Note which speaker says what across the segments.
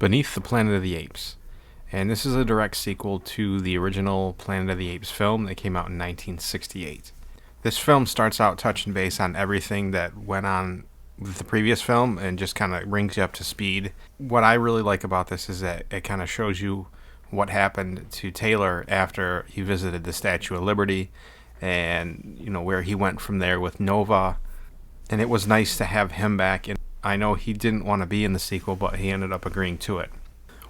Speaker 1: Beneath the Planet of the Apes. And this is a direct sequel to the original Planet of the Apes film that came out in 1968. This film starts out touching base on everything that went on with the previous film and just kind of brings you up to speed. What I really like about this is that it kind of shows you what happened to Taylor after he visited the Statue of Liberty and, where he went from there with Nova. And it was nice to have him back. And I know he didn't want to be in the sequel, but he ended up agreeing to it.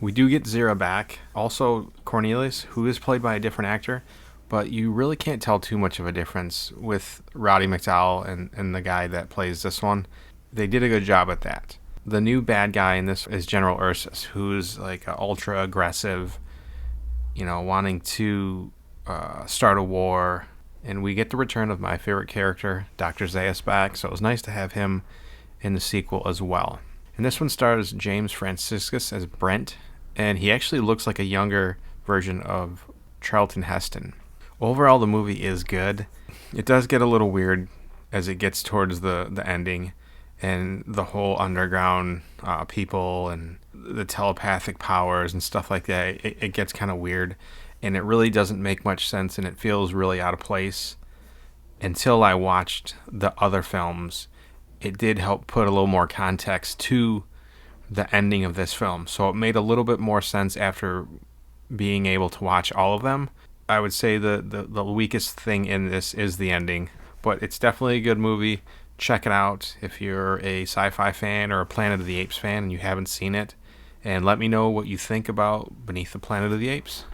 Speaker 1: We do get Zira back. Also, Cornelius, who is played by a different actor, but you really can't tell too much of a difference with Roddy McDowall and the guy that plays this one. They did a good job at that. The new bad guy in this is General Ursus, who's like ultra aggressive, wanting to start a war. And we get the return of my favorite character, Dr. Zaius, back, so it was nice to have him in the sequel as well. And this one stars James Franciscus as Brent, and he actually looks like a younger version of Charlton Heston. Overall, the movie is good. It does get a little weird as it gets towards the ending, and the whole underground people and the telepathic powers and stuff like that. It gets kind of weird, and it really doesn't make much sense, and it feels really out of place. Until I watched the other films, it did help put a little more context to the ending of this film. So it made a little bit more sense after being able to watch all of them. I would say the weakest thing in this is the ending, but it's definitely a good movie. Check it out if you're a sci-fi fan or a Planet of the Apes fan and you haven't seen it. And let me know what you think about Beneath the Planet of the Apes.